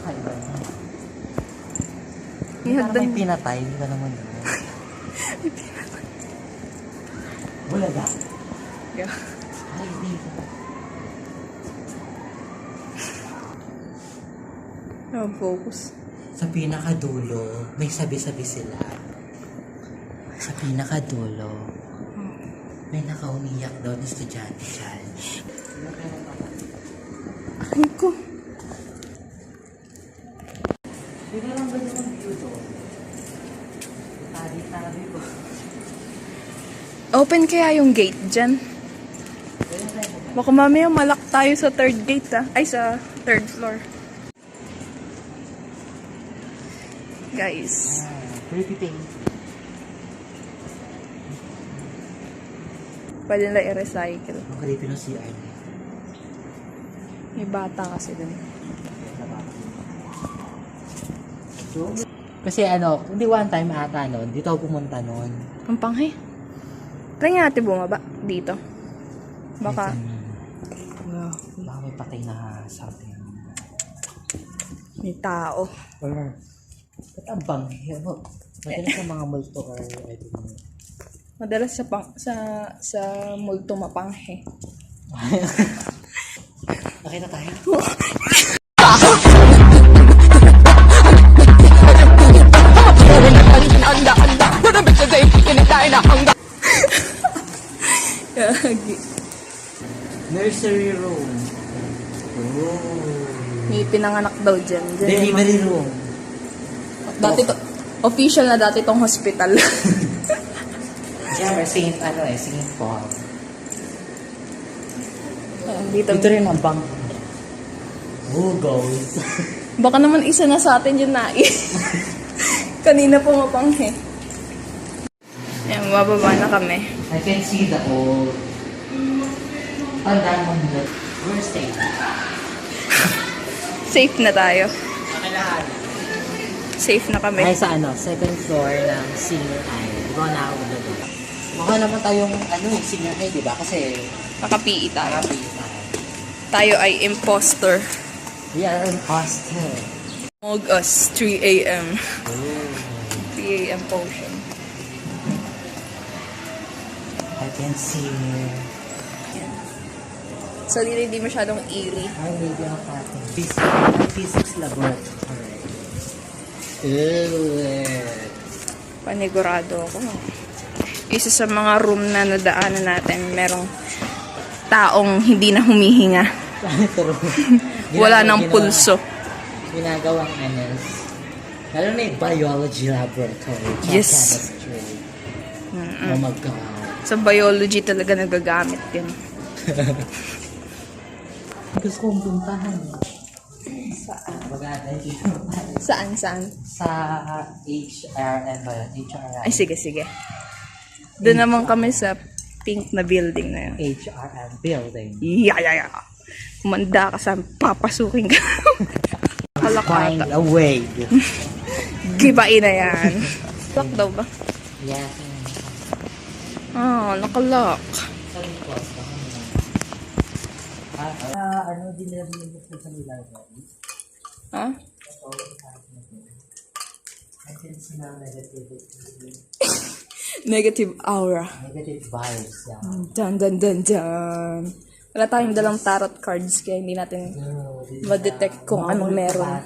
kakaiba na. Ihagdan. Parang may pinatay, hindi ka naman yun. Wala ka? Yeah. Ay, dito. Focus. Sa pinakadulo, may sabi-sabi sila. Sa pinakadulo, may nakaumiyak daw na estudyante dyan. Ay ko. Hindi lang ba yung view doon? Tabi-tabi ko. Open kaya yung gate dyan? Baka mamaya malak tayo sa third gate Ay, sa third floor. Guys. Pretty thing. Pwede nila i-recycle. Ang creepy ng CR niya. May bata kasi dun. Kasi ano, hindi one time ata nun, dito ako pumunta nun. Ang panghe. Try nga natin bumaba dito. Baka. Wow. Baka may patay na something. May tao. Or, ba't ang banghe? Ano? Madalas sa mga multo or I don't know. Madalas sa multo mapanghe. Nakita tayo. Gagi. Nursery room. Oh. May pinanganak daw dyan. Delivery room. Dati to, official na dati tong hospital. Yeah, Saint Paul. Dito. Dito rin ang bank. Oh, goals. Baka naman isa na sa atin yun Kanina po mapanghe. Ayan, bababa na kami. I can see the old Pandaman that we're safe. Safe na tayo. Makalahan. Safe na kami. Ay sa second floor ng senior high. Di ba na ako doon? Mukha naman tayong senior high, di ba? Kasi Naka-PE tayo. happy tayo. Tayo ay imposter. We are imposter. Mog us 3 a.m. Oh. 3 a.m. potion. I can see. So, hindi masyadong eerie. Ay, medyo ang ating physics laboratory. Panigurado ako. Isa sa mga room na nadaanan natin, merong taong hindi na humihinga. Wala nang pulso. Ginagawang lalo na yung biology laboratory. Yes. Chemistry. Oh my God. Sa biology talaga nagagamit yun. Gusto kong puntahan. Saan? Mag-aaday dito. Saan? Sa HRM ba yun? HRM. Ay, sige. Doon naman kami sa pink na building na yun. HRM building. Yeah. Kumanda ka sa papasukin ka. Find Kalakata. a way. Gibain na yan. Lock daw ba? Yes. Nakalock. Din nila binibukod sa library? Ha? I can see now negativity. Negative aura. Negative vibes, yeah. Dun. Wala tayong dalang tarot cards kaya hindi natin ma-detect kung anong meron.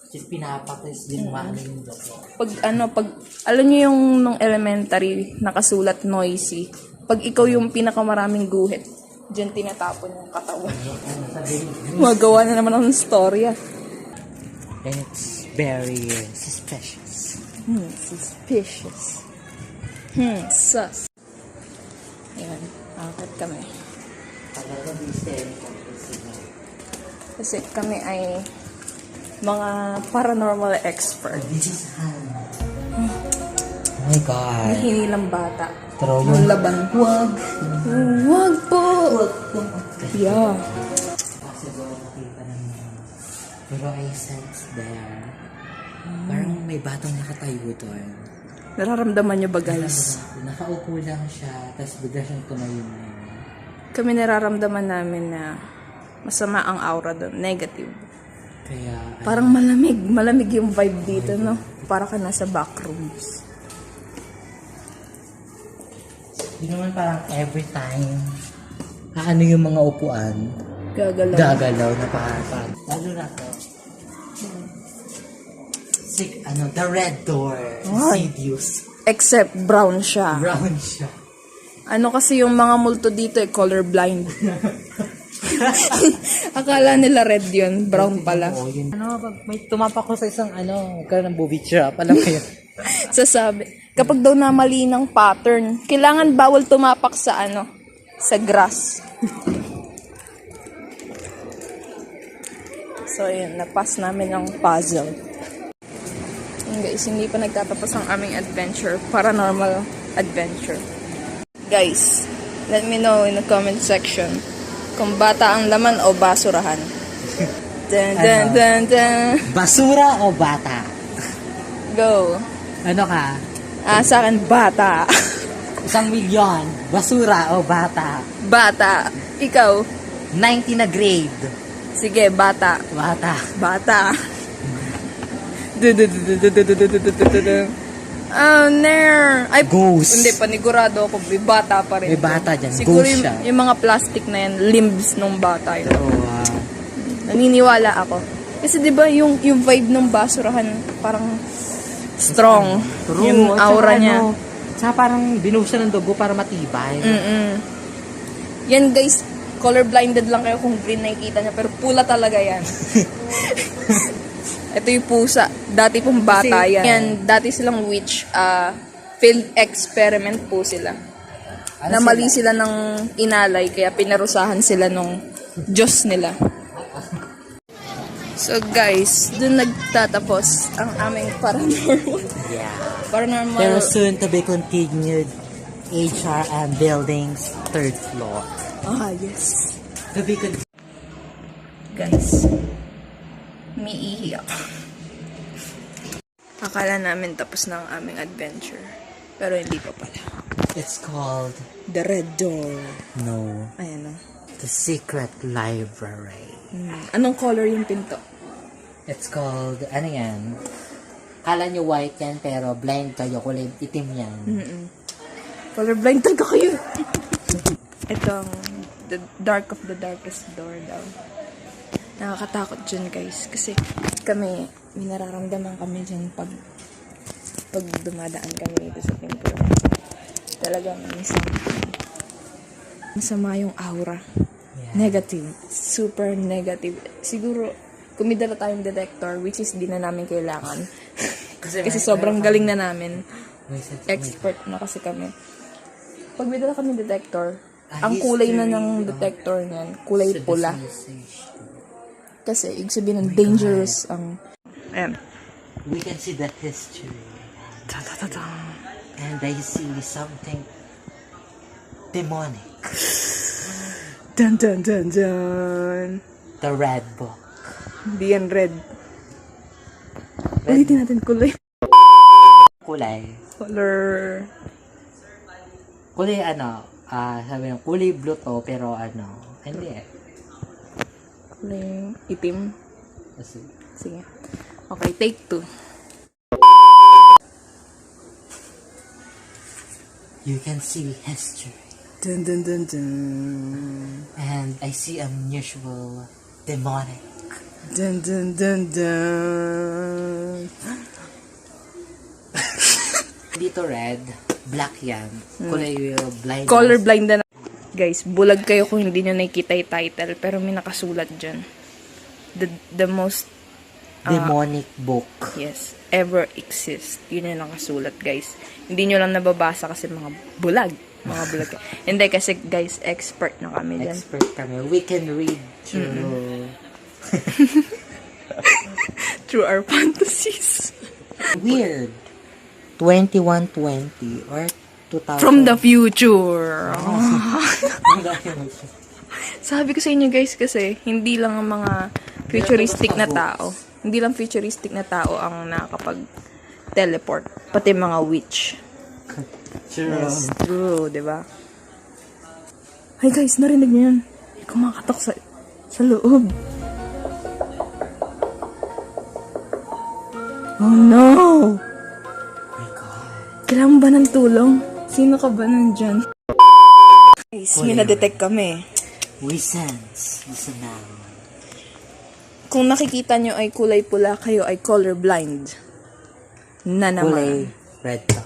Just pinapatis din yung doktor. Pag alam niyo yung nung elementary nakasulat noisy. Pag ikaw yung pinakamaraming guhit, diyan tinatapon yung katawan. Magawa na naman akong storya. And it's very suspicious. Suspicious. Sus. Ayan, angkat kami. Kasi kami ay mga paranormal expert. This is Hannah. Oh my God. Hinilang bata. Pero Yung laban. Wag po! Yeah. Siguro nakita naman. Pero I sense there. Parang may batang nakatayo doon. Nararamdaman niyo ba, guys? Nakaupo lang siya, tapos bigla siyang tumayo na yun. Kami nararamdaman namin na masama ang aura doon. Negative. Kaya, Parang malamig. Malamig yung vibe dito, no? Para ka nasa backrooms. Hindi naman parang every time ano yung mga upuan, Gagalaw. gagalaw na parang. Lalo na to. The red door. Ay. Insidious. Except brown siya. Brown siya. Ano kasi yung mga multo dito colorblind. Akala nila red yun, brown pala. Oo, yun. Pag may tumapak ko sa isang magkaroon ng booby trap, alam mo yun. Sasabi, kapag daw na mali ng pattern, kailangan bawal tumapak sa sa grass. So, yun, napas namin ang puzzle. Yun guys, hindi pa nagtatapos ang aming adventure, paranormal adventure. Guys, let me know in the comment section kung bata ang laman o basurahan. Dun, dun, dun, dun. Basura o bata? Go. Ano ka? Sa akin, bata. 1,000,000. Basura o bata? Bata. Ikaw? 90 na grade. Sige, bata. Bata. Bata. Oh, nair. Ay, Ghost. hindi, panigurado ako. May bata pa rin. May bata dyan. Siguro Ghost siya. yung mga plastic na yan, limbs ng bata yun. Oh, wow. Naniniwala ako. Kasi di ba yung vibe ng basurahan parang strong. True. Yung At aura saka niya. Tsaka parang binuhusan ng dugo para matibay. Yan guys, colorblinded lang kayo kung green nakikita niya. Pero pula talaga yan. Ito yung pusa. Dati pong bata Kasi, yan. Yan. Dati silang witch. Field experiment po sila. Na mali sila ng inalay. Kaya pinarusahan sila nung Diyos nila. So guys, dun nagtatapos ang aming paranormal. Yeah. Paranormal. Pero soon to be continued. HR and buildings, 3rd floor. Yes. To be continued. Guys, umiihi ako. Akala namin tapos na ang aming adventure. Pero hindi pa pala. It's called The Red Door. No. Ayan o. The Secret Library. Anong color yung pinto? It's called, ano yan? Kala nyo white yan, pero blind kayo, kulay itim yan. Colorblind talaga kayo. Itong the dark of the darkest door daw. Nakakatakot dyan guys. Kasi kami, may nararamdaman kami dyan pag dumadaan kami dito sa templo. Talagang masama yung aura. Yeah. Negative. Super negative. Siguro, kung may dala tayong detector, which is di na namin kailangan. Kasi sobrang galing na namin. Expert na kasi kami. Pag may dala kami detector, ang kulay na ng detector niyan, kulay pula. Kasi, ibig sabihin ng dangerous ang... Ayan. We can see the history. Ta-ta-ta-ta. And I see something demonic. Dun, dun, dun, dun. The red book. Hindi yan red. Ulitin natin kulay. Kulay. Color... Kulay sabi ng kulay blue to, pero hindi eh. Kulay itim. Kasi, Sige. Okay, take 2. you can see history. Dun, dun, dun, dun. And I see unusual demonic. Dun, dun, dun, dun. Dito red, black yan. Kulay blind. Colorblind na. Guys, bulag kayo kung hindi nyo nakikita yung title, pero may nakasulat dyan. The most, demonic book. yes, ever exist. Yun yung nakasulat, guys. Hindi nyo lang nababasa kasi mga bulag. Mga bulag. Hindi kasi, guys, expert na kami dyan. Expert kami. We can read through Through our fantasies. weird 2120 or 2000. From the future. Sabi ko sa inyo guys kasi hindi lang ang mga futuristic na tao. Hindi lang futuristic na tao ang nakakapag-teleport. Pati mga witch. True. Yes, true, di ba? Ay guys, narinig niyo yun. Kumakatok sa loob. Oh no! Oh my God. Kailangan ba ng tulong? Sino ka ba nandyan? Guys, may na-detect kami. Wisens. Listen now. Kung nakikita nyo ay kulay pula, kayo ay colorblind. Na Kulay naman. red to.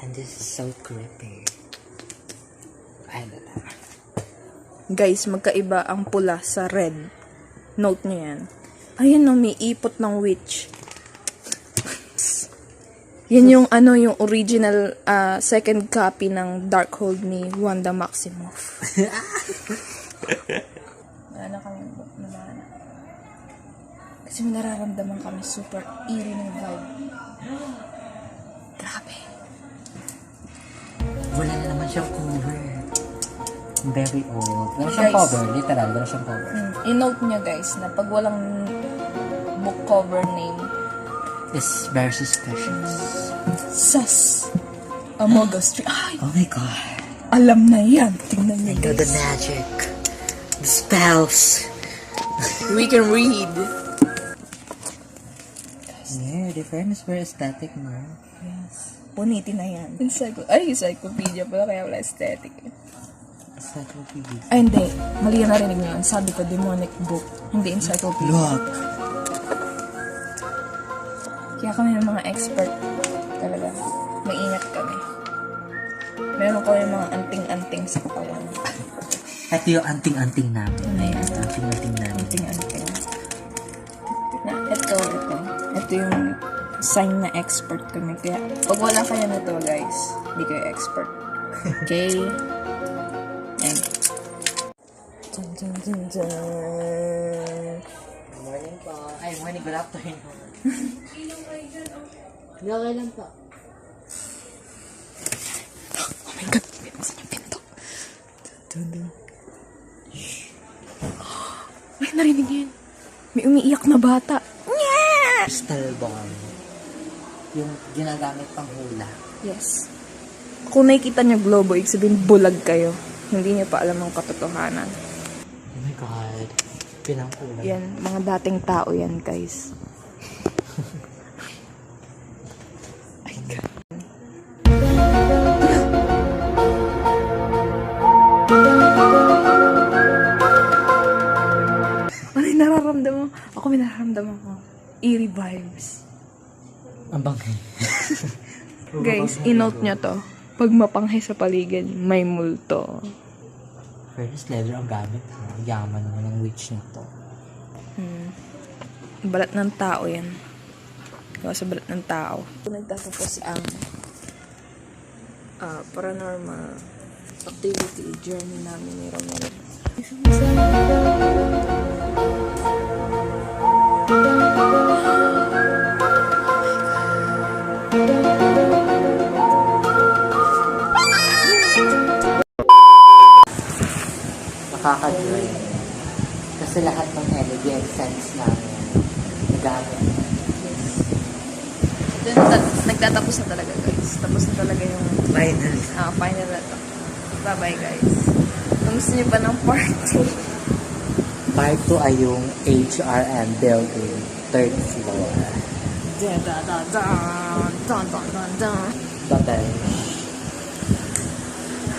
And this is so creepy. I don't know. Guys, magkaiba ang pula sa red. Note nyo yan. Ayun no, may ipot ng witch. Yan yung yung original second copy ng Darkhold ni Wanda Maximoff. Wala na kami namana. Kasi may nararamdaman kami super eerie ng vibe. Grabe. Wala na naman siyang cover. Very old. Wala siyang Guys. cover. Literal, wala siyang cover. I-note nyo guys na pag walang book cover name, It's very suspicious. Sus! Amoga Street. Ay! Oh my God. Alam na yan. Tingnan nyo I know the guys. magic. The spells. We can read. Yeah, the frame is very aesthetic, no? Yes. Punitin na yan. Encyclopedia pala kaya wala aesthetic. Encyclopedia. Ay, hindi. Mali yung narinig nyo. Sabi ko, demonic book. Hindi encyclopedia. Look. Kaya kami ng mga expert. Talaga. Maingat kami. Meron kami mga anting-anting sa katawan. Ito yung anting-anting namin. Ayan. Anting-anting namin. Anting-anting. Ito. Ito yung sign na expert kami. Kaya, pag wala kayo na to, guys, hindi kayo expert. Okay? Yan. Dun, dun, dun, dun. Morning po. Ay, morning. Good afternoon. Okay lang po. Oh my God! May buksan yung pinto. Dun, dun. Ay, narinig yun. May umiiyak na bata. Yeah! Crystal ball. Yung ginagamit pang hula. Yes. Kung nakikita niyo globo, ibig sabihin bulag kayo. Hindi niyo pa alam ang katotohanan. Oh my God. Pinangkulang. Yan, mga dating tao yan, guys. Ay, God. Ano yung nararamdaman? Ako may nararamdaman ko. Eerie vibes. Ang bangay. Guys, i-note nyo to. Pag mapanghe sa paligid, may multo. Fairness leather ang gamit. Yaman naman ng witch na to. Balat ng tao yan. Gawa sa balat ng tao. Nagtatapos ang paranormal activity journey namin ni Romero. Nakaka-joy. Kasi lahat ng energy and sense namin nagamit. Then, nagtatapos na talaga, guys. Tapos na talaga yung Finally. final na to. Bye-bye, guys. Kung gusto nyo pa ng part 2, Part 2 ay yung HRM building, 3rd floor. dun, dun, dun, dun, dun, dun, dun, dun. Bye-bye.